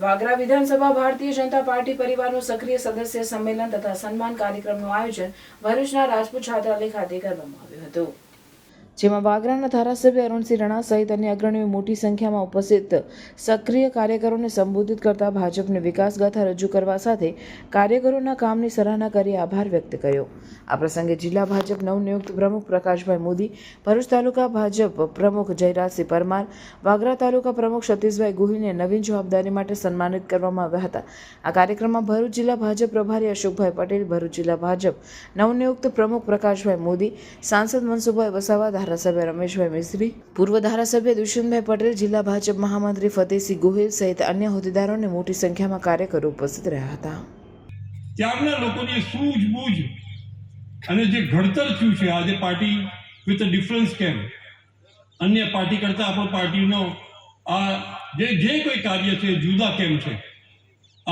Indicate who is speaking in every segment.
Speaker 1: વાગરા વિધાનસભા ભારતીય જનતા પાર્ટી પરિવારનું સક્રિય સદસ્ય સંમેલન તથા સન્માન કાર્યક્રમનું આયોજન ભરૂચના રાજપૂત છાત્રાલય ખાતે કરવામાં આવ્યું હતું, જેમાં વાગરાના ધારાસભ્ય અરુણસિંહ રાણા સહિત અન્ય અગ્રણીઓ મોટી સંખ્યામાં ઉપસ્થિત સક્રિય કાર્યકરોને સંબોધિત કરતા ભાજપની વિકાસ ગાથા રજૂ કરવા સાથે કાર્યકરોના કામની સરાહના કરી આભાર વ્યક્ત કર્યો। આ પ્રસંગે જિલ્લા ભાજપ નવનિયુક્ત પ્રમુખ પ્રકાશભાઈ મોદી, ભરૂચ તાલુકા ભાજપ પ્રમુખ જયરાજસિંહ પરમાર, વાગરા તાલુકા પ્રમુખ સતીશભાઈ ગોહિલને નવીન જવાબદારી માટે સન્માનિત કરવામાં આવ્યા હતા। આ કાર્યક્રમમાં ભરૂચ જિલ્લા ભાજપ પ્રભારી અશોકભાઈ પટેલ, ભરૂચ જિલ્લા ભાજપ નવનિયુક્ત પ્રમુખ પ્રકાશભાઈ મોદી, સાંસદ મનસુખભાઈ વસાવા, ધારાસભ્ય રમેશભાઈ મિસ્ત્રી, પૂર્વ ધારાસભ્ય દુષ્યંતભાઈ પટેલ, જિલ્લા ભાજપ મહામંત્રી ફતેહસિંહ ગોહિલ સહિત અન્ય હોદ્દેદારોને મોટી સંખ્યામાં કાર્યકરો ઉપસ્થિત રહ્યા હતા।
Speaker 2: ત્યારના લોકોની સૂઝબૂઝ અને જે ઘડતર થયું છે આજે પાર્ટી વિથ અ ડિફરન્સ કેમ અન્ય પાર્ટી કરતાં આપણી પાર્ટીનો આ જે કોઈ કાર્ય છે જુદા કેમ છે,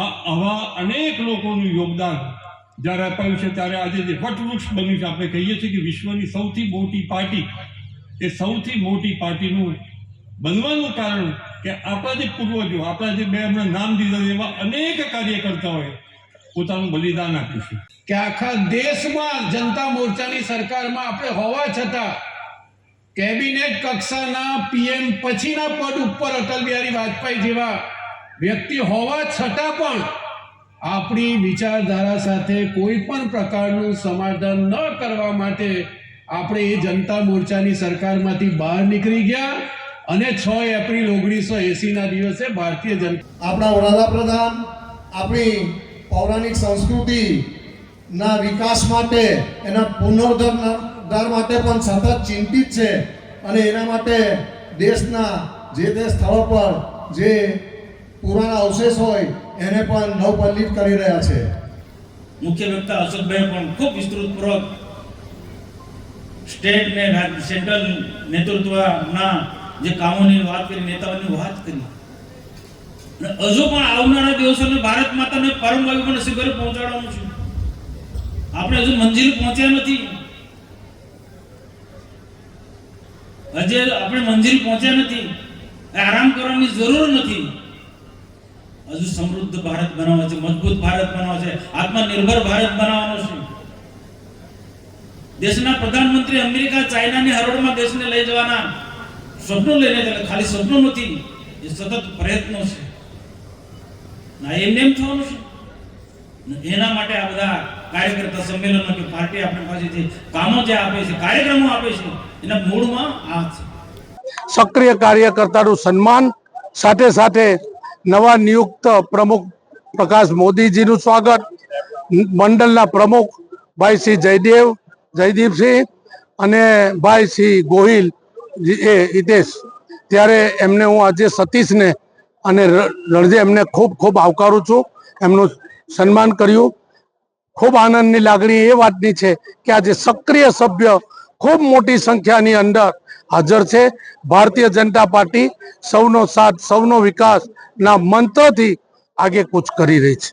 Speaker 2: આ આવા અનેક લોકોનું યોગદાન જ્યારે આપ્યું છે ત્યારે આજે જે વટવૃક્ષ બન્યું છે, આપણે કહીએ છીએ કે વિશ્વની સૌથી મોટી પાર્ટી, એ સૌથી મોટી પાર્ટીનું બનવાનું કારણ કે આપણા જે પૂર્વજો, આપણા જે બે હમણાં નામ દીધા એવા અનેક કાર્યકર્તાઓએ પોતાનું બલિદાન આપ્યું છે
Speaker 3: કે આખા દેશમાં જનતા મોરચાની સરકારમાં આપણે હોવા છતાં કેબિનેટ કક્ષાના પીએમ પછીના પદ ઉપર અટલ બિહારી વાજપેયી જેવા વ્યક્તિ હોવા છતાં પણ આપણી વિચારધારા સાથે કોઈ પણ પ્રકારનું સમાધાન ન કરવા માટે આપણે એ જનતા મોરચાની સરકારમાંથી બહાર નીકળી ગયા અને 6 એપ્રિલ 1980ના દિવસે ભારતીય જનતા
Speaker 4: આપણા વડાપ્રધાન આપણી પૌરાણિક સંસ્કૃતિના વિકાસ માટે, એના પુનરુદ્ધાર માટે પણ સતત ચિંતિત છે અને એના માટે દેશના જે તે સ્થળો પર જે પુરાણા અવશેષ હોય એને પણ નવપલ્લિત કરી રહ્યા છે।
Speaker 5: મુખ્ય વક્તા અશોકભાઈ પણ ખૂબ વિસ્તૃતપૂર્વક સ્ટેટ ને સેન્ટ્રલ નેતૃત્વના જે કામોની વાત કરી, નેતાઓની વાત કરી, હજુ પણ આવનારા દિવસોને ભારત માતાને પરમ પવિત્ર શિખરે પહોંચાડવાનું છે। આપણે હજુ મંજિલ પહોંચ્યા નથી, હજે આપણે મંજિલ પહોંચ્યા નથી, આરામ કરવાની જરૂર નથી। હજુ સમૃદ્ધ ભારત બનાવવાનો છે, મજબૂત ભારત બનાવવાનો છે, આત્મનિર્ભર ભારત બનાવવાનો છે। દેશના પ્રધાનમંત્રી અમેરિકા, ચાઇનાની હરોળમાં દેશને લઈ જવાના સ્વપ્નો લઈને ચાલે, ખાલી સ્વપ્નો નથી, એ સતત પ્રયત્નો છે। ના એમને એમ થવાનું છે, એના માટે આ બધા કાર્યકર્તા સંમેલનો કે પાર્ટી આપણી પાસેથી કામો જે આપે છે, કાર્યક્રમો આપે છે, એના મૂળમાં આ છે।
Speaker 6: સક્રિય કાર્યકર્તાનું સન્માન, સાથે સાથે નવા નિયુક્ત પ્રમુખ પ્રકાશ મોદીજીનું સ્વાગત, મંડળના પ્રમુખ ભાઈ શ્રી જયદીપસિંહ અને ભાઈ શ્રી ગોહિલ એ હિતેશ, ત્યારે એમને હું આજે સતીશને અને રણજે એમને ખૂબ ખૂબ આવકારું છું। એમનું સન્માન કર્યું, ખૂબ આનંદની લાગણી એ વાતની છે કે આજે સક્રિય સભ્ય ખૂબ મોટી સંખ્યાની અંદર હાજર છે। ભારતીય જનતા પાર્ટી સૌનો સાથ, સૌનો વિકાસના મંત્રથી આગે કૂચ કરી રહી છે।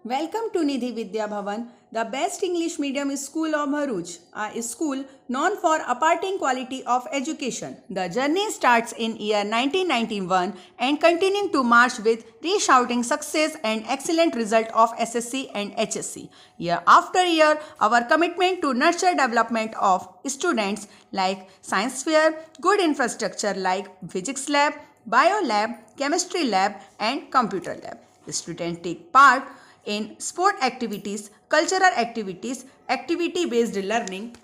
Speaker 7: Welcome to Nidhi Vidya Bhavan, the best English medium school of Bharuch, a school known for imparting quality of education. The journey starts in year 1991 and continuing to march with resounding success and excellent result of SSC and HSC. Year after year, our commitment to nurture development of students like science fair, good infrastructure like physics lab, bio lab, chemistry lab and computer lab. Students take part in sport activities, cultural activities, activity-based learning,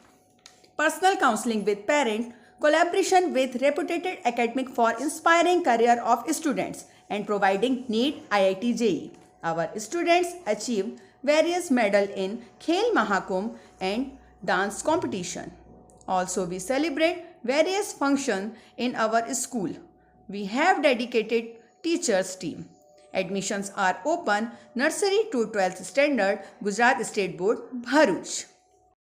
Speaker 7: personal counseling with parents, collaboration with reputed academic for inspiring career of students and providing NEET IIT JEE. Our students achieve various medals in Khel Mahakumbh and dance competition. Also, we celebrate various functions in our school. We have dedicated teachers team. Admissions are open nursery to 12th standard, Gujarat State Board, Bharuch.